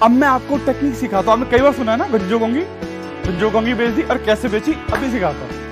अब मैं आपको टेक्निक सिखाता हूँ। आपने कई बार सुना है ना, भिज्जो गोंगी बेच दी और कैसे बेची, अभी सिखाता हूँ।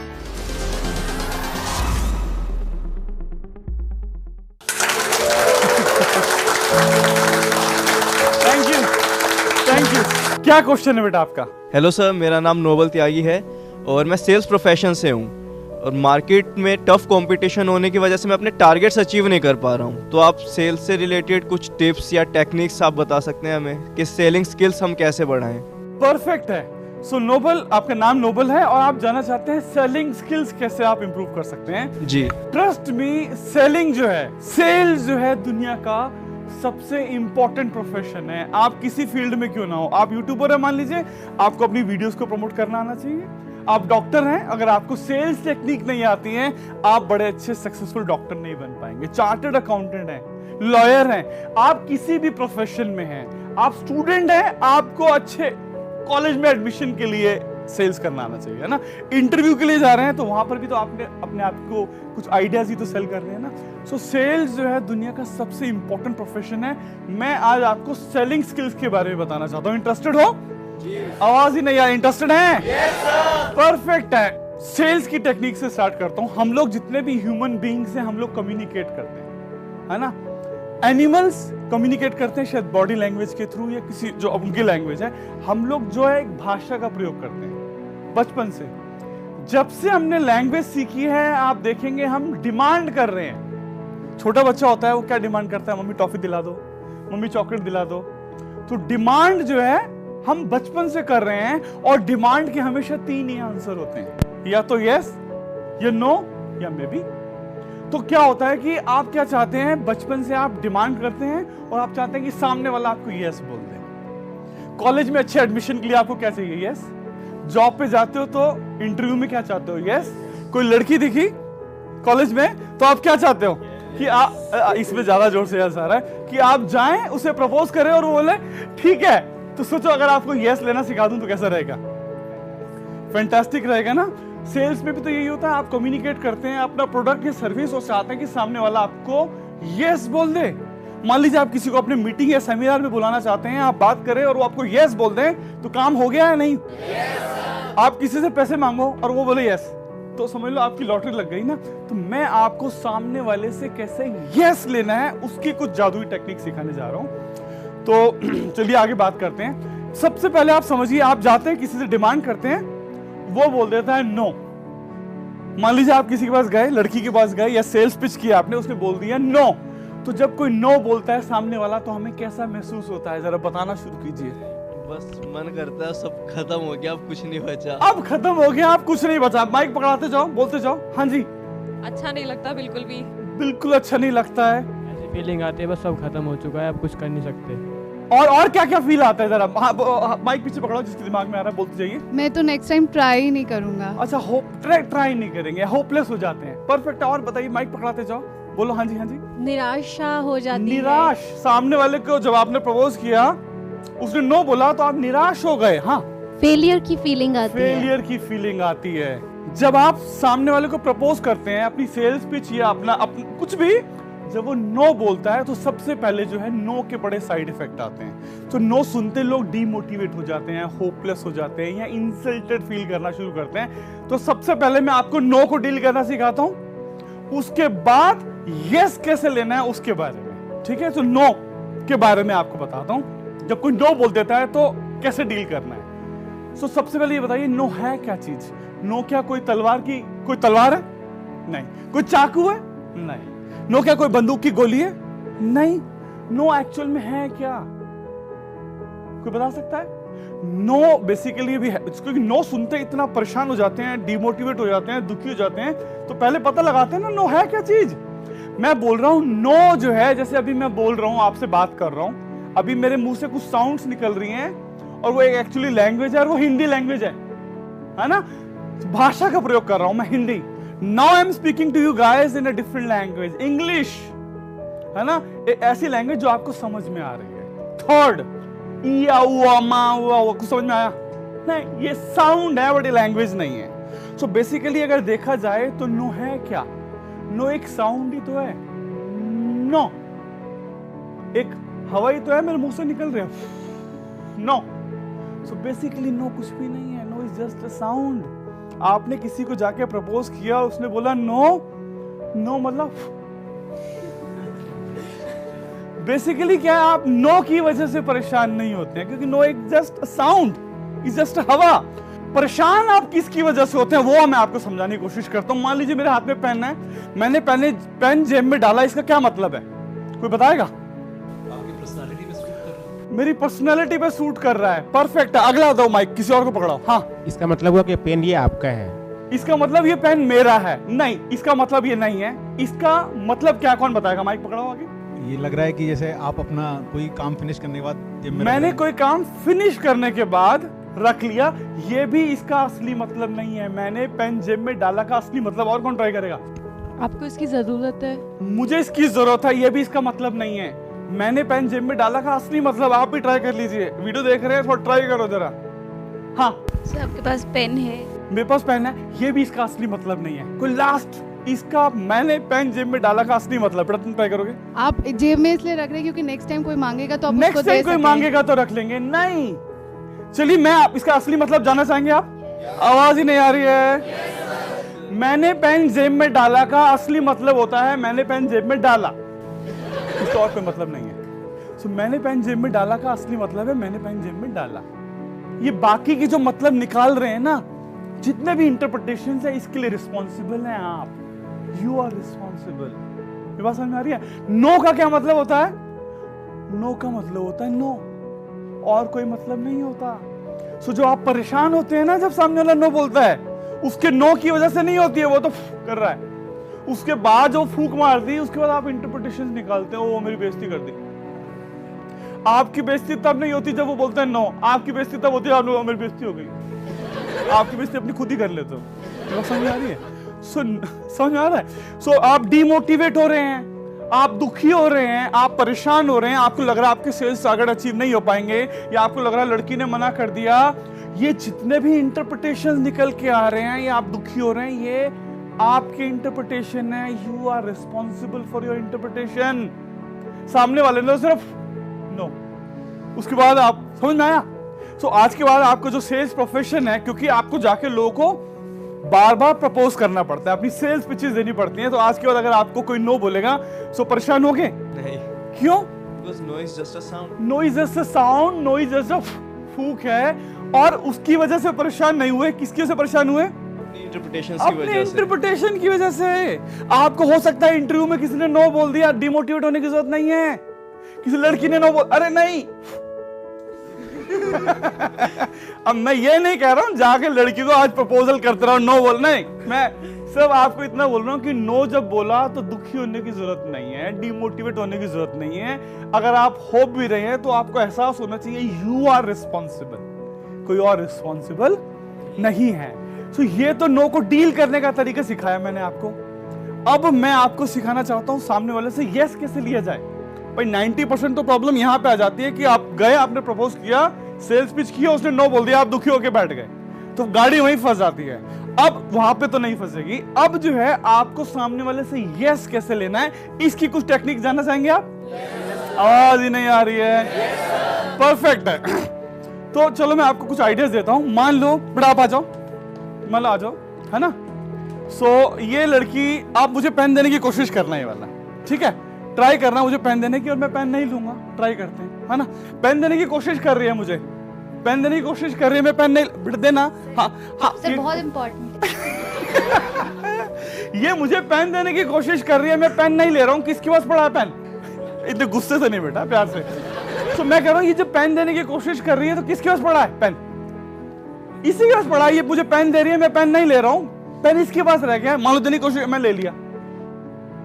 Thank you. क्या क्वेश्चन है बेटा आपका? हेलो सर, मेरा नाम नोबल त्यागी है और मैं सेल्स प्रोफेशन से हूँ और मार्केट में टफ कंपटीशन होने की वजह से मैं अपने टारगेट्स अचीव नहीं कर पा रहा हूँ। तो आप सेल्स से रिलेटेड कुछ टिप्स या टेक्निक्स आप बता सकते हैं हमें कि सेलिंग स्किल्स हम कैसे बढ़ाएं? परफेक्ट है। सो नोबल, आपका नाम नोबल है और आप जानना चाहते हैं सेलिंग स्किल्स कैसे आप इंप्रूव कर सकते हैं। जी। ट्रस्ट मी, सेलिंग जो है, सेल्स जो है दुनिया का सबसे इंपॉर्टेंट प्रोफेशन है। आप किसी फील्ड में क्यों ना हो, आप यूट्यूबर है मान लीजिए, आपको अपनी वीडियोस को प्रमोट करना आना चाहिए। आप डॉक्टर हैं, अगर आपको सेल्स टेक्निक नहीं आती है, आप बड़े अच्छे सक्सेसफुल डॉक्टर नहीं बन पाएंगे। चार्टर्ड अकाउंटेंट हैं, लॉयर हैं, आप किसी भी प्रोफेशन में हैं, आप स्टूडेंट हैं, आपको अच्छे कॉलेज में एडमिशन के लिए सेल्स करना आना चाहिए, है ना। इंटरव्यू के लिए जा रहे हैं तो वहां पर भी तो आपने अपने आप को कुछ आइडियाज ही तो सेल कर रहे हैं ना। सो सेल्स जो है दुनिया का सबसे इंपॉर्टेंट प्रोफेशन है। मैं आज आपको सेलिंग स्किल्स के बारे में बताना चाहता हूं। इंटरेस्टेड हो? आवाज ही नहीं यार, इंटरेस्टेड है? परफेक्ट है। सेल्स की टेक्निक से स्टार्ट करता हूं। हम लोग जितने भी ह्यूमन बीइंग्स हैं, हम लोग कम्युनिकेट करते हैं, है ना। एनिमल्स कम्युनिकेट करते हैं शायद बॉडी लैंग्वेज के थ्रू या किसी जो उनकी लैंग्वेज है। हम लोग जो है एक भाषा का प्रयोग करते हैं बचपन से। जब से हमने लैंग्वेज सीखी है, आप देखेंगे हम डिमांड कर रहे हैं। छोटा बच्चा होता है, वो क्या डिमांड करता है? मम्मी टॉफी दिला दो, मम्मी चॉकलेट दिला दो। तो डिमांड जो है हम बचपन से कर रहे हैं और डिमांड के हमेशा 3 ही आंसर होते हैं, या तो यस, या नो, या मे बी। तो क्या होता है कि आप क्या चाहते हैं? बचपन से आप डिमांड करते हैं और आप चाहते हैं कि सामने वाला आपको यस बोल दे। कॉलेज में अच्छे एडमिशन के लिए आपको क्या चाहिए? यस। जॉब पे जाते हो तो इंटरव्यू में क्या चाहते हो? यस। कोई लड़की दिखी कॉलेज में तो आप क्या चाहते हो कि आप, इसमें ज्यादा जोर से यस आ रहा है, कि आप जाएं, उसे प्रपोज करें और वो बोले ठीक है। तो सोचो अगर आपको यस लेना सिखा दूं तो कैसा रहेगा? फैंटास्टिक रहेगा ना। सेल्स में भी तो यही होता है, आप कम्युनिकेट करते हैं अपना प्रोडक्ट या सर्विस और चाहते हैं कि सामने वाला आपको यस बोल दे। मान लीजिए आप किसी को अपने मीटिंग या सेमिनार में बुलाना चाहते हैं, आप बात करें और वो आपको यस बोल दें, तो काम हो गया है नहीं? yes, आप किसी से पैसे मांगो और वो बोले यस, तो समझ लो आपकी लॉटरी लग गई ना। तो मैं आपको सामने वाले से कैसे यस लेना है उसकी कुछ जादुई टेक्निक सिखाने जा रहा हूं। तो चलिए आगे बात करते हैं। सबसे पहले आप समझिए, आप जाते हैं किसी से डिमांड करते हैं, वो बोल देता है नो। मान लीजिए आप किसी के पास गए, लड़की के पास गए या सेल्स पिच किया आपने, उसने बोल दिया नो। तो जब कोई नो बोलता है सामने वाला, तो हमें कैसा महसूस होता है? जरा बताना शुरू कीजिए। बस मन करता है सब खत्म हो गया, अब कुछ नहीं बचा। अब खत्म हो गया, अब कुछ नहीं बचा। माइक पकड़ाते जाओ, बोलते जाओ। हाँ जी। अच्छा नहीं लगता बिल्कुल भी। बिल्कुल अच्छा नहीं लगता है। ऐसी फीलिंग आती है बस सब खत्म हो चुका है, अब कुछ कर नहीं सकते। और क्या क्या फील आता है? जरा माइक पीछे पकड़ो, जिसके दिमाग में आ रहा है बोलते जाइए। मैं तो नेक्स्ट टाइम ट्राई ही नहीं करूंगा। अच्छा, ट्राई नहीं करेंगे, होपलेस हो जाते हैं। परफेक्ट। और बताइए, माइक पकड़ाते जाओ, बोलो। हाँ जी, हाँ जी। निराशा हो जाती है। निराश। सामने वाले को जब आपने प्रपोज किया, उसने नो बोला तो आप निराश हो गए। हाँ, फेलियर की फीलिंग आती है। फेलियर की फीलिंग आती है। जब आप सामने वाले को प्रपोज करते हैं, अपनी सेल्स पिच या अपना कुछ भी, जब वो नो बोलता है तो सबसे पहले जो है नो के बड़े साइड इफेक्ट आते हैं। तो नो सुनते लोग डीमोटिवेट हो जाते हैं, होपलेस हो जाते हैं या इंसल्टेड फील करना शुरू करते हैं। तो सबसे पहले मैं आपको नो को डील करना सिखाता हूं, उसके बाद यस कैसे लेना है उसके बारे में। ठीक है, तो नो के बारे में आपको बताता हूं। जब कोई नो बोल देता है तो कैसे डील करना है। सो सबसे पहले ये बताइए, नो है क्या चीज? नो क्या कोई तलवार है? नहीं। कोई चाकू है? नहीं। नो क्या कोई बंदूक की गोली है? नहीं। नो एक्चुअल में है क्या? कोई बता सकता है? नो बेसिकली भी है, क्योंकि नो सुनते इतना परेशान हो जाते हैं, डिमोटिवेट हो जाते हैं, दुखी हो जाते हैं, तो पहले पता लगाते हैं ना नो है क्या चीज। मैं बोल रहा हूं नो जो है, जैसे अभी मैं बोल रहा हूं, आपसे बात कर रहा हूं, अभी मेरे मुंह से कुछ साउंड्स निकल रही हैं और वो एक एक्चुअली लैंग्वेज है और वो हिंदी लैंग्वेज है ना। भाषा का प्रयोग कर रहा हूं मैं, Hindi. Now I'm speaking to you guys in a different language, English, है ना। ऐसी लैंग्वेज जो आपको समझ में आ रही है। थर्ड, या हुआ मा हुआ कुछ समझ में आया? नहीं, ये साउंड है बट ये लैंग्वेज नहीं है। सो बेसिकली अगर देखा जाए तो नो है क्या? नो एक साउंड ही तो है। नो एक हवा ही तो है, मेरे मुंह से निकल रहा है। नो। सो बेसिकली नो कुछ भी नहीं है, no is just a sound. आपने किसी को जाके प्रपोज किया, उसने बोला नो, नो मतलब बेसिकली क्या है, आप नो की वजह से परेशान नहीं होते हैं, क्योंकि नो एक just a sound, is just हवा। परेशान आप किसकी वजह से होते हैं वो मैं आपको समझाने की कोशिश करता हूं। मान लीजिए मेरे हाथ में पेन है, मैंने पेन जेब में डाला, इसका क्या मतलब है? कोई बताएगा? मेरी पर्सनालिटी पे सूट कर रहा है, परफेक्ट है। अगला दो माइक, किसी और को पकड़ाओ। हाँ, इसका मतलब हुआ कि पेन ये आपका है। इसका मतलब ये पेन मेरा है? नहीं, इसका मतलब ये नहीं है। इसका मतलब क्या, कौन बताएगा? माइक पकड़ाओ आगे। ये लग रहा है कि जैसे आप अपना कोई काम फिनिश करने के बाद जेब में मैंने कोई काम फिनिश करने के बाद रख लिया, ये भी इसका असली मतलब नहीं है। मैंने पेन जेब में डाला का असली मतलब, और कौन ट्राई करेगा? आपको इसकी जरूरत है? मुझे इसकी जरूरत है, ये भी इसका मतलब नहीं है। मैंने पेन जेब में डाला का असली मतलब, आप भी ट्राई कर लीजिए। वीडियो देख रहे हैं, थोड़ा ट्राई करो जरा। हाँ, सर आपके पास पेन है? मेरे पास पेन है, ये भी इसका असली मतलब नहीं है। कोई लास्ट, इसका मैंने पेन जेब में डाला का असली मतलब, बेटा तुम ट्राई करोगे? आप जेब में इसलिए रख रहे हैं क्योंकि नेक्स्ट टाइम कोई मांगेगा तो आप उसको नेक्स्ट दे टाइम कोई सकें। मांगेगा तो रख लेंगे। नहीं, चलिए मैं आप इसका असली मतलब जानना चाहेंगे आप? आवाज ही नहीं आ रही है। मैंने पेन जेब में डाला का असली मतलब होता है मैंने पेन जेब में डाला, इसका और कोई मतलब नहीं है। सो मैंने पेन जेब में डाला का असली मतलब है मैंने पेन जेब में डाला। ये बाकी की जो मतलब निकाल रहे हैं ना, जितने भी इंटरप्रिटेशन है, इसके लिए रिस्पॉन्सिबल हैं आप। You are responsible. ये बात समझ में आ रही है? नो का क्या मतलब होता है? नो का मतलब होता है नो, और कोई मतलब नहीं होता। सो जो आप परेशान होते हैं ना जब सामने वाला नो बोलता है, उसके नो की वजह से नहीं होती है, वो तो कर रहा है। उसके बाद जो फूंक मार दी, उसके बाद आप इंटरप्रिटेशन निकालते हैं, वो मेरी बेइज्जती कर दी। आपकी बेइज्जती तब नहीं होती जब वो बोलते हैं नो, आपकी बेइज्जती तब होती है आप लोग मेरी बेइज्जती हो गई। आपकी बेइज्जती अपनी खुद ही कर लेते हो। समझ आ रही है? समझ आ रहा है? सो आप डिमोटिवेट हो रहे हैं, आप दुखी हो रहे हैं, आप परेशान हो रहे हैं, आपको लग रहा है आपके सेल्स टारगेट अचीव नहीं हो पाएंगे, या आपको लग रहा है लड़की ने मना कर दिया। ये जितने भी इंटरप्रिटेशन निकल के आ रहे हैं, ये आप दुखी हो रहे हैं, ये आपके इंटरप्रिटेशन है। You are responsible for your interpretation. सामने वाले ने सिर्फ नो, उसके बाद आप समझ में आया? सो आज के बाद आपको जो सेल्स प्रोफेशन है, क्योंकि आपको जाके लोगों को बार बार प्रपोज करना पड़ता है, अपनी सेल्स पिचेस देनी पड़ती हैं, तो आज के बाद अगर आपको कोई नो बोलेगा सो परेशान होगे? नहीं, क्यों? Because no is just a sound. No is just a sound, no is just a फूक है। और उसकी वजह से परेशान नहीं हुए, किसकी वजह से परेशान हुए? अपनी इंटरप्रिटेशन की अपने वजह से। इंटरप्रिटेशन की वजह से। आपको हो सकता है इंटरव्यू में किसी ने नो बोल दिया, डिमोटिवेट होने की जरूरत नहीं है। किसी लड़की ने नो बोल, अरे नहीं अब मैं ये नहीं कह रहा हूं जाके लड़की को आज प्रपोजल करते रहो, नो बोल, नहीं। मैं सब आपको इतना बोल रहा हूं कि नो जब बोला तो दुखी होने की जरूरत नहीं है, डिमोटिवेट होने की जरूरत नहीं है। अगर आप हो भी रहे हैं तो आपको एहसास होना चाहिए यू आर रिस्पॉन्सिबल, कोई और रिस्पॉन्सिबल नहीं है। तो ये तो नो को डील करने का तरीका सिखाया मैंने आपको। अब मैं आपको सिखाना चाहता हूं सामने वाले से यस कैसे लिया जाए। भाई 90% तो प्रॉब्लम यहां पे आ जाती है कि आप गए, आपने प्रपोज किया, सेल्स पिच किया, उसने नो बोल दिया, आप दुखी होकर बैठ गए, तो गाड़ी वहीं फंस जाती है। अब वहां पे तो नहीं फंसेगी। अब जो है आपको सामने वाले से यस कैसे लेना है, इसकी कुछ टेक्निक जानना चाहेंगे आप? आवाज ही नहीं आ रही है। परफेक्ट है। तो चलो मैं आपको कुछ आइडियाज देता हूं। मान लो बेटा आप आ जाओ, मान लो आ जाओ, है ना? सो ये लड़की, आप मुझे पेन देने की कोशिश करना है वाला, ठीक है? ट्राई करना मुझे पेन देने की, और मैं पेन नहीं लूंगा। ट्राई करते हैं, है ना? पेन देने की कोशिश कर रही है, मुझे पेन देने की कोशिश कर रही है, मैं पेन नहीं, बिट देना। हाँ हाँ, सर बहुत इम्पोर्टेंट। ये मुझे पेन देने की कोशिश कर रही है, मैं पेन नहीं ले रहा हूँ। किसके पास पड़ा है पेन? इतने गुस्से से नहीं बेटा, प्यार से। तो मैं कह रहा हूँ ये जो पेन देने की कोशिश कर रही है, तो किसके पास पड़ा है पेन? इसी के पास पड़ा है। ये मुझे पेन दे रही है, मैं पेन नहीं ले रहा हूँ, पेन इसके पास रह गया। मान लो देने की कोशिश, मैं ले लिया,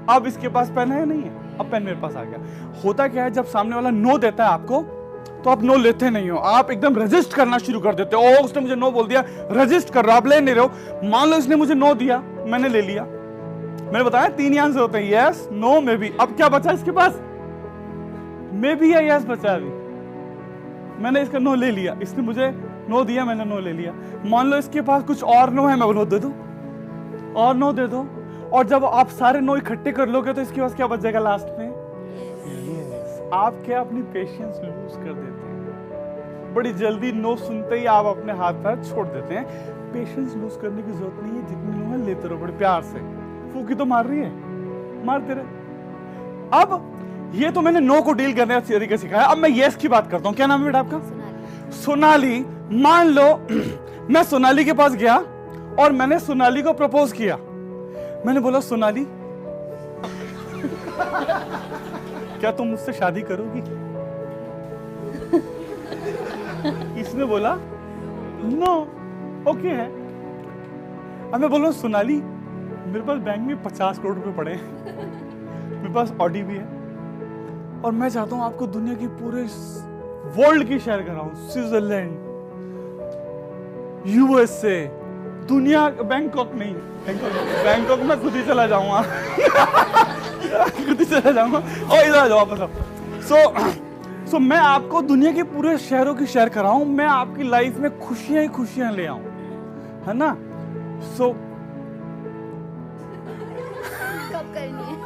अब इसके पास पेन है या नहीं है? अब पेन मेरे पास आ गया। होता क्या है, जब सामने वाला नो देता है आपको, तो आप नो लेते नहीं हो, आप एकदम रेजिस्ट करना शुरू कर देते हो। ओ उसने मुझे नो बोल दिया, रेजिस्ट कर रहा, आप ले नहीं रहे हो। मान लो इसने मुझे नो दिया, मैंने ले लिया। मैंने बताया 3 ही आंसर होते हैं, यस, नो, मे बी। अब क्या बचा इसके पास? मे बी या यस बचा। अभी मैंने इसका नो ले लिया, इसने मुझे नो दिया, मैंने नो ले लिया। मान लो इसके पास कुछ और नो है, मैं बोलूं दे दो, और नो दे दो। और जब आप सारे नो इकट्ठे कर लोगे तो इसके पास क्या बच जाएगा लास्ट में? आप क्या अपनी पेशेंस लूज कर देते हैं। बड़ी जल्दी नो सुनते ही आप अपने हाथ पैर छोड़ देते हैं। पेशेंस लूज करने की जरूरत नहीं है, जितने लोग हैं लेते रहो बड़े प्यार से। फूकी तो मार रही है, मारते रहे। अब ये तो मैंने नो को डील करने का तरीका सिखाया। अब मैं यस की बात करता हूँ। क्या नाम है बेटा आपका? सोनाली। मान लो मैं सोनाली के पास गया और मैंने सोनाली को प्रपोज किया। मैंने बोला सोनाली क्या तुम मुझसे शादी करोगी? इसने बोला नो, ओके है। अब मैं बोल रहा हूं सोनाली मेरे पास बैंक में 50 करोड़ रुपए पड़े हैं, मेरे पास ऑडी भी है और मैं चाहता हूं आपको दुनिया की पूरे वर्ल्ड की शेयर कराऊं, स्विट्जरलैंड, यूएसए, दुनिया, बैंकॉक नहीं, बैंकॉक में खुद ही चला जाऊंगा खुद ही चला जाऊंगा और इधर आ जाओ वापस। सो मैं आपको दुनिया के पूरे शहरों की शेयर कराऊं, मैं आपकी लाइफ में खुशियां ही खुशियां ले आऊं, है ना? सो कब करनी है?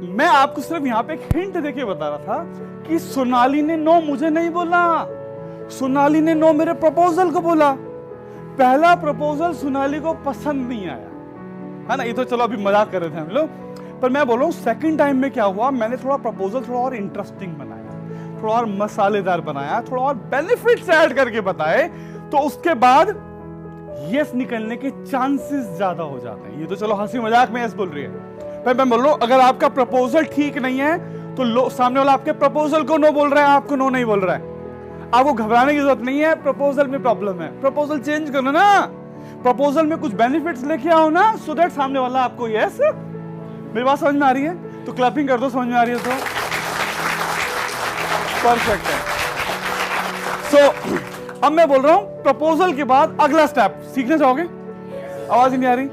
मैं आपको सिर्फ यहाँ पे एक हिंट देके बता रहा था कि सोनाली ने नो मुझे नहीं बोला, सोनाली ने नो मेरे प्रपोजल को बोला। पहला प्रपोजल सोनाली को पसंद नहीं आया, है ना? ये तो चलो अभी मजाक कर रहे थे हम लोग, पर मैं बोल रहा हूँ सेकंड टाइम में क्या हुआ, मैंने थोड़ा प्रपोजल थोड़ा और इंटरेस्टिंग बनाया, थोड़ा और मसालेदार बनाया, थोड़ा और बेनिफिट्स ऐड करके बताए, तो उसके बाद यस निकलने के चांसेस ज्यादा हो जाते हैं। ये तो चलो हंसी मजाक में यस बोल रही है, पर मैं बोल रहा हूँ अगर आपका प्रपोजल ठीक नहीं है तो सामने वाला आपके प्रपोजल को नो बोल रहा है, आपको नो नहीं बोल रहा है। आपको घबराने की जरूरत नहीं है, प्रपोजल में प्रॉब्लम है, प्रपोजल चेंज करो ना, प्रपोजल में कुछ बेनिफिट्स लेके आओ ना, सो दैट सामने वाला आपको यस। मेरी बात समझ में आ रही है तो क्लैपिंग कर दो, समझ में आ रही है तो परफेक्ट है। सो अब मैं बोल रहा हूं प्रपोजल के बाद अगला स्टेप सीखना चाहोगे? आवाज नहीं आ रही?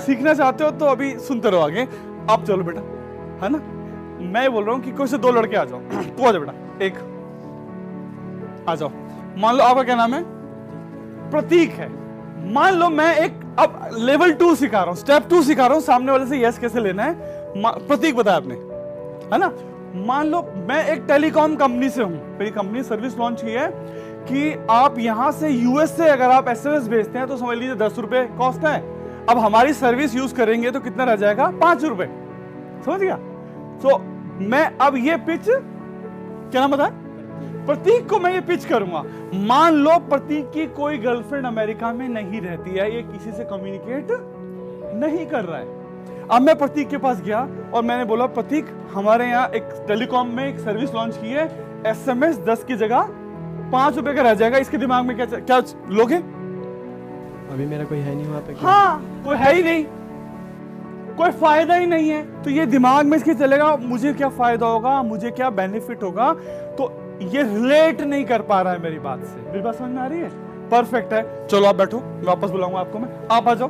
सीखना चाहते हो तो अभी सुनते रहो आगे। अब चलो बेटा, है ना? मैं बोल रहा हूं कि कोई से 2 लड़के आ जाओ तू आ जा बेटा, एक आ जाओ। मान लो आपका क्या नाम है? प्रतीक है। मान लो मैं एक अब लेवल 2 सिखा रहा हूं, स्टेप 2 सिखा रहा हूं, सामने वाले से यस कैसे लेना है। प्रतीक बताया आपने, है ना? मान लो मैं एक टेलीकॉम कंपनी से हूं, मेरी कंपनी सर्विस लॉन्च की है कि आप यहां से यूएस से अगर आप एसएमएस भेजते हैं तो समझ लीजिए 10 रुपए कॉस्ट है। अब हमारी सर्विस यूज करेंगे तो कितना रह जाएगा? 5 रुपए, समझ गया? तो मैं अब ये पिच, क्या नाम बताया? प्रतीक को मैं ये पिच करूंगा। मान लो प्रतीक की कोई गर्लफ्रेंड अमेरिका में नहीं रहती है, ये किसी से कम्युनिकेट नहीं कर रहा है। अब मैं प्रतीक के पास गया और मैंने बोला प्रतीक हमारे यहाँ एक टेलीकॉम में एक सर्विस लॉन्च की है, एसएमएस 10 की जगह 5 रुपए का रह जाएगा। इसके दिमाग में क्या लोगे? अभी मेरा कोई है नहीं वहाँ पे। हाँ, कोई है ही नहीं, कोई फायदा ही नहीं है, तो ये दिमाग में इसके चलेगा मुझे क्या फायदा होगा, मुझे क्या बेनिफिट होगा, तो ये रिलेट नहीं कर पा रहा है मेरी बात से। मेरी बात समझ में आ रही है? परफेक्ट है। चलो आप बैठो, मैं वापस बुलाऊंगा आपको, मैं आप आ जाओ।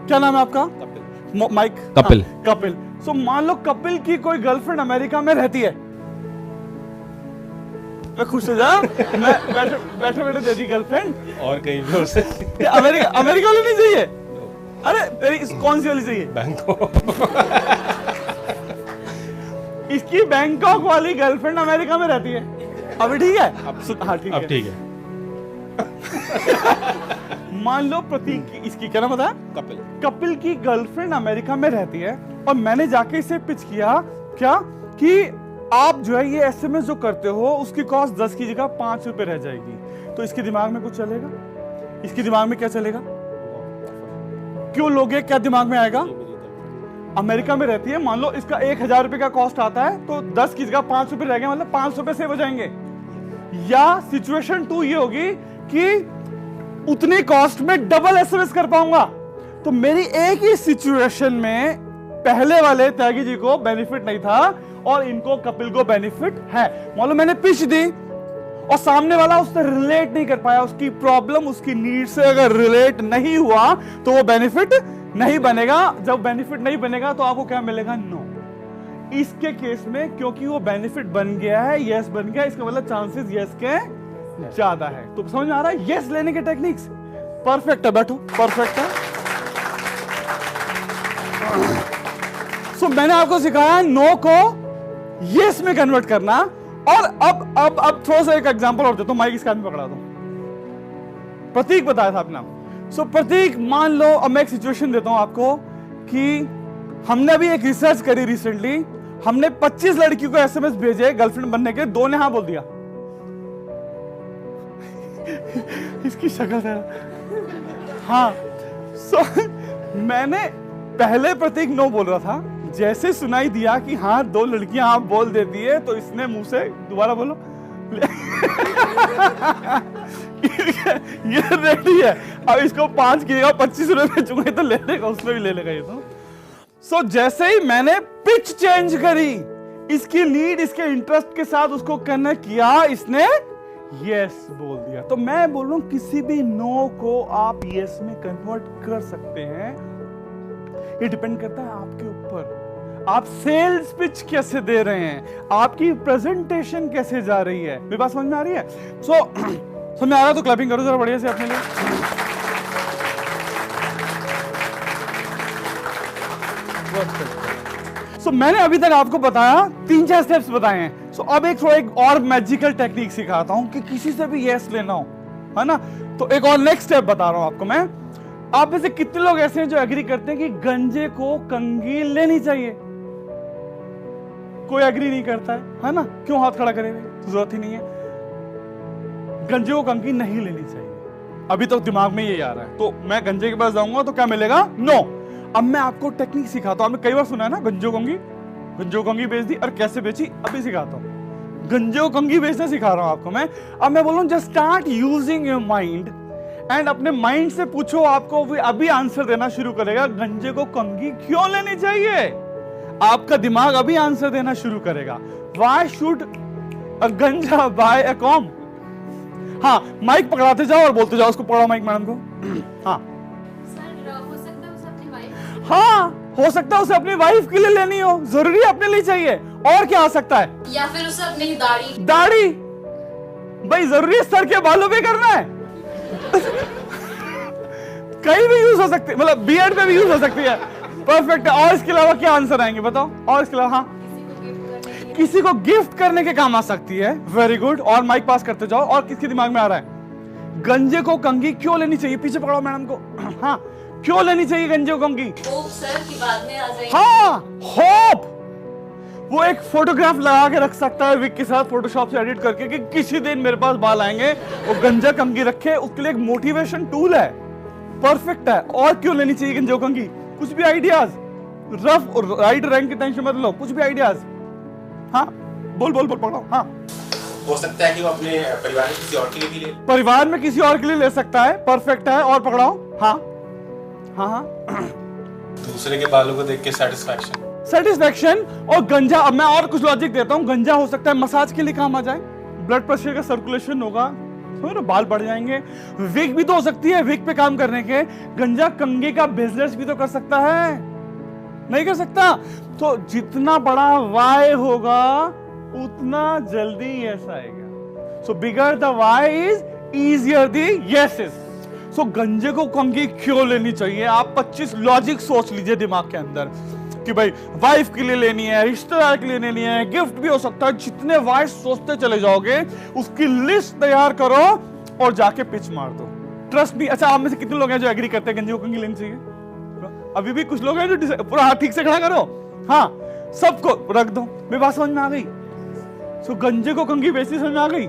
क्या नाम है आपका? माइक? कपिल। हाँ, कपिल। सो मान लो कपिल की कोई गर्लफ्रेंड अमेरिका में रहती है। मैं खुश हो जा, मैं बैठे बैठे दे दी गर्लफ्रेंड। और कहीं भी हो सकती अमेरिका वाली नहीं चाहिए? अरे तेरी कौन सी वाली चाहिए? बैंकॉक। इसकी बैंकॉक वाली गर्लफ्रेंड अमेरिका में रहती है। अभी ठीक है? हाँ ठीक है। अब ठीक है। मान लो प्रतीक की, इसकी क्या नाम बताया? कपिल। कपिल की गर्लफ्रेंड अमेरिका में रहती है और मैंने जाके इसे पिच किया क्या कि आप जो है ये एसएमएस जो करते हो उसकी कॉस्ट 10 की जगह 5 रुपए रह जाएगी। तो इसके दिमाग में कुछ चलेगा? इसके दिमाग में क्या चलेगा? क्यों लोगे? क्या दिमाग में आएगा? अमेरिका में रहती है, मान लो इसका 1000 रुपए का कॉस्ट आता है तो 10 की जगह 5 रुपए रह गए, मतलब 500 रुपए सेव हो जाएंगे। या सिचुएशन 2 ये होगी कि उतनी कॉस्ट में डबल एसएमएस कर पाऊंगा। तो मेरी एक ही सिचुएशन में पहले वाले त्यागी जी को बेनिफिट नहीं था और इनको कपिल को बेनिफिट है। मान लो मैंने पिच दी और सामने वाला उससे रिलेट नहीं कर पाया, उसकी प्रॉब्लम उसकी नीड से अगर रिलेट नहीं हुआ तो वो बेनिफिट नहीं बनेगा। जब बेनिफिट नहीं बनेगा तो आपको क्या मिलेगा? नो। इसके केस में क्योंकि वो बेनिफिट बन गया है, यस बन गया, इसका मतलब चांसेस यस के ज्यादा है। तो समझ में आ रहा है यस लेने के टेक्निक्स? परफेक्ट है, बैठो, परफेक्ट है। सो मैंने आपको सिखाया नो को यस में कन्वर्ट करना। और अब थोड़ा सा एक एग्जांपल और देता हूं, माइक इसका में पकड़ा दो। प्रतीक बताया था अपना। सो प्रतीक, मान लो अब मैं एक सिचुएशन देता हूं आपको कि हमने अभी एक रिसर्च करी रिसेंटली, हमने 25 लड़कियों को एसएमएस भेजे गर्लफ्रेंड बनने के, 2 ने हाँ बोल दिया। इसकी शक्ल है हाँ। सो मैंने पहले प्रतीक नो बोल रहा था, जैसे सुनाई दिया कि हाँ 2 लड़कियां आप बोल देती है, तो इसने मुंह से दोबारा बोलो ये रेडी है, अब इसको 5 किएगा 25 रुपए बेचूंगा तो ले लेगा, उसमें भी ले लेगा ये तो। सो जैसे ही मैंने पिच चेंज करी, इसकी लीड इसके इंटरेस्ट के साथ उसको कनेक्ट किया, इसने यस बोल दिया। तो मैं बोल रहा हूं किसी भी नो को आप यस में कन्वर्ट कर सकते हैं। ये डिपेंड करता है आपके ऊपर, आप सेल्स पिच कैसे दे रहे हैं, आपकी प्रेजेंटेशन कैसे जा रही है। मेरी बात समझ में आ रही है? समझ में आ रहा तो क्लैपिंग करो जरा बढ़िया से अपने लिए। मैंने अभी तक आपको बताया 3-4 स्टेप्स बताए हैं। अब एक और मैजिकल टेक्निक सिखाता हूं कि किसी से भी यस लेना हो, है ना, तो एक और नेक्स्ट स्टेप बता रहा हूं आपको मैं। आप में से कितने लोग ऐसे हैं जो एग्री करते हैं कि गंजे को कंघी लेनी चाहिए? कोई एग्री नहीं करता है ना? क्यों हाथ खड़ा करेंगे? जरूरत ही नहीं है। गंजे को कंघी नहीं लेनी चाहिए, अभी तो दिमाग में ये आ रहा है। तो मैं गंजे के पास जाऊंगा तो क्या मिलेगा? नो। अब मैं आपको टेक्निक सिखाता हूं। आपने कई बार सुना है ना गंजे को कंघी बेच दी, और कैसे बेची अभी सिखाता हूं। गंजे को कंघी बेचना सिखा रहा हूं आपको मैं। अब मैं बोल रहा हूं just start using your mind and अपने माइंड से पूछो, आपको अभी आंसर देना शुरू करेगा, गंजे को कंघी क्यों लेनी चाहिए? आपका दिमाग अभी आंसर देना शुरू करेगा। Why should a गंजा buy a comb? हाँ, माइक पकड़ाते जाओ और बोलते जाओ। उसको पकड़ाओ माइक मैडम को। हाँ हाँ, हो सकता है उसे अपनी वाइफ के लिए लेनी हो, जरूरी है अपने लिए चाहिए। और क्या आ सकता है? या फिर उसे अपनी दाढ़ी भाई जरूरी है सर के बालों पे करना है कहीं भी यूज हो सकती है, मतलब बियर्ड पे भी यूज हो सकती है। परफेक्ट है। और इसके अलावा क्या आंसर आएंगे बताओ? और इसके अलावा हाँ, किसी को गिफ्ट करने के काम आ सकती है। Very good. और माइक पास करते जाओ। और किसके दिमाग में आ रहा है? गंजे को कंघी क्यों लेनी चाहिए? पीछे पकड़ो मैडम को। हाँ, क्यों लेनी चाहिए गंजे को कंघी? होप सर की बाद में आ जाएगी। हाँ, होप। वो एक फोटोग्राफ लगा के रख सकता है विग के साथ, फोटोशॉप से एडिट करके, कि किसी दिन मेरे पास बाल आएंगे, वो गंजा कंघी रखे, उसके लिए एक मोटिवेशन टूल है। परफेक्ट है। और क्यों लेनी चाहिए गंजे को कंघी? कुछ भी आइडियाज? रफ और राइट रैंक की टेंशन मत लो, कुछ भी आइडियाज? हाँ, बोल पकड़ो। हाँ, हो सकता है कि वो अपने परिवार में किसी और के लिए भी ले। परिवार में किसी और के लिए ले सकता है। परफेक्ट है। और पकड़ाओ। हाँ, दूसरे के बालों को देख के सेटिस्फैक्शन। और गंजा, अब मैं और कुछ लॉजिक देता हूं। गंजा हो सकता है मसाज के लिए काम आ जाए, ब्लड प्रेशर का सर्कुलेशन होगा, बाल बढ़ जाएंगे। विग भी तो हो सकती है, विग पे काम करने के। गंजा कंघी का बिजनेस भी तो कर सकता है, नहीं कर सकता? तो जितना बड़ा वाई होगा उतना जल्दी यस आएगा। So bigger the why is easier the yeses. So गंजे को कंघी क्यों लेनी चाहिए? आप 25 लॉजिक सोच लीजिए दिमाग के अंदर कि भाई वाइफ के लिए लेनी है, रिश्तेदार के लिए लेनी है, गिफ्ट भी हो सकता है। जितने वाइफ सोचते चले जाओगे उसकी लिस्ट तैयार करो और जाके पिच मार दो। Trust me. अच्छा, आप में से कितने लोग हैं जो एग्री करते हैं गंजे को कंघी लेनी चाहिए? अभी भी कुछ लोग हैं जो पूरा हाथ ठीक से खड़ा करो। हाँ, सबको रख दो। मेरी बात समझ में आ गई? सो गंजे को कंघी बेचनी समझ में आ गई?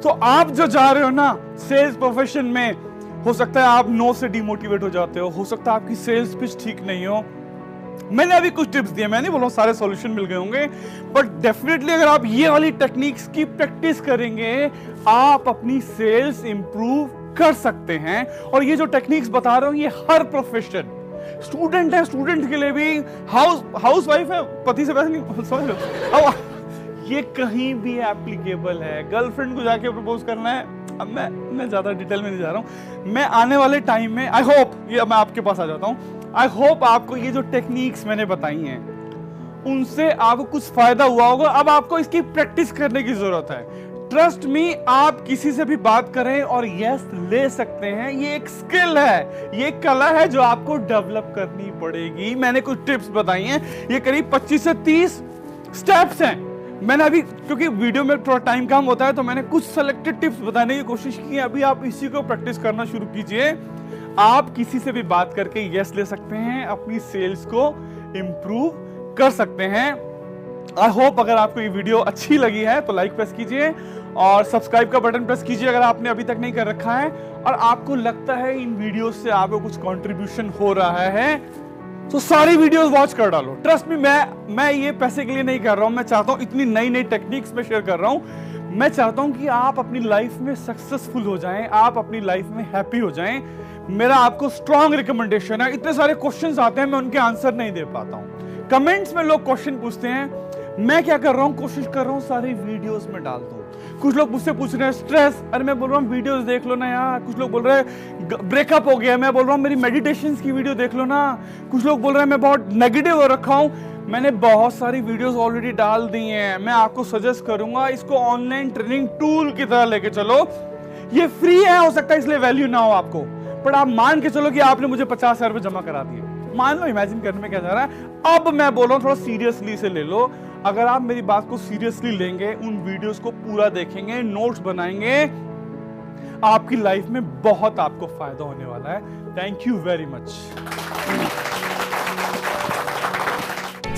तो आप जो जा रहे हो ना सेल्स प्रोफेशन में, हो सकता है आप नो से डिमोटिवेट हो जाते हो सकता है आपकी सेल्स पिच ठीक नहीं हो। मैंने अभी कुछ टिप्स दिए, मैं नहीं बोल रहा हूं सारे सॉल्यूशन मिल गए होंगे, बट डेफिनेटली अगर आप ये वाली टेक्निक्स की प्रैक्टिस करेंगे, आप अपनी सेल्स इंप्रूव कर सकते हैं। और ये जो टेक्निक्स बता रहा हूं ये हर प्रोफेशन, स्टूडेंट है, स्टूडेंट के लिए भी, हाउस वाइफ है, पति से पैसे नहीं, समझ लो, ये कहीं भी एप्लीकेबल है। गर्लफ्रेंड को जाके प्रपोज करना है, अब मैं ज्यादा डिटेल में नहीं जा रहा हूं। मैं आने वाले टाइम में आई होप, ये मैं आपके पास आ जाता हूं, आई होप आपको ये जो टेक्निक्स मैंने बताई हैं उनसे आपको कुछ फायदा हुआ होगा। अब आपको इसकी प्रैक्टिस करने की जरूरत है। ट्रस्ट मी, आप किसी से भी बात करें और यस ले सकते हैं। ये एक स्किल है, ये एक कला है जो आपको डेवलप करनी पड़ेगी। मैंने कुछ टिप्स बताई हैं, ये करीब 25 से 30 स्टेप्स हैं। मैंने अभी, क्योंकि वीडियो में थोड़ा टाइम कम होता है, तो मैंने कुछ सेलेक्टेड टिप्स बताने की कोशिश की है। अभी आप इसी को प्रैक्टिस करना शुरू कीजिए। आप किसी से भी बात करके यस ले सकते हैं, अपनी सेल्स को इंप्रूव कर सकते हैं। आई होप अगर आपको ये वीडियो अच्छी लगी है तो लाइक प्रेस कीजिए और सब्सक्राइब का बटन प्रेस कीजिए अगर आपने अभी तक नहीं कर रखा है, और आपको लगता है इन वीडियो से आपको कुछ कंट्रीब्यूशन हो रहा है तो सारी वीडियोस वॉच कर डालो। ट्रस्ट मी, मैं ये पैसे के लिए नहीं कर रहा हूं। मैं चाहता हूं इतनी नई नई टेक्निक्स में शेयर कर रहा हूं। मैं चाहता हूं कि आप अपनी लाइफ में सक्सेसफुल हो जाएं, आप अपनी लाइफ में हैप्पी हो जाएं। मेरा आपको स्ट्रॉन्ग रिकमेंडेशन है। इतने सारे क्वेश्चंस आते हैं, मैं उनके आंसर नहीं दे पाता हूं। कमेंट्स में लोग क्वेश्चन पूछते हैं, मैं क्या कर रहा हूं, कोशिश कर रहा हूं सारी वीडियोस में डाल दूं। कुछ लोग मुझसे पूछ रहे हैं स्ट्रेस, अरे मैं बोल रहा हूं वीडियोस देख लो ना यार। कुछ लोग बोल रहे हैं ब्रेकअप हो गया, मैं बोल रहा हूं मेरी मेडिटेशंस की वीडियो देख लो ना। कुछ लोग बोल रहे हैं मैं बहुत नेगेटिव हो रखा हूं, मैंने बहुत सारी वीडियोस ऑलरेडी डाल दी हैं। मैं आपको सजेस्ट करूंगा इसको ऑनलाइन ट्रेनिंग टूल की तरह लेके चलो। ये फ्री है, हो सकता है इसलिए वैल्यू ना हो आपको, पर आप मान के चलो कि आपने मुझे 50,000 रुपए जमा करा दिए। मान लो, इमेजिन करने में क्या जा रहा है। अब मैं बोल रहा हूं थोड़ा सीरियसली से ले लो। अगर आप मेरी बात को सीरियसली लेंगे, उन वीडियोस को पूरा देखेंगे, नोट्स बनाएंगे, आपकी लाइफ में बहुत आपको फायदा होने वाला है। Thank you very much.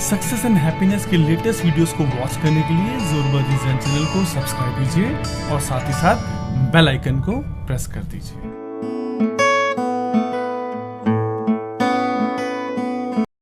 Success and happiness के लेटेस्ट वीडियोस को वॉच करने के लिए जोरबा डिजाइन चैनल को सब्सक्राइब कीजिए और साथ ही साथ बेल आइकन को प्रेस कर दीजिए।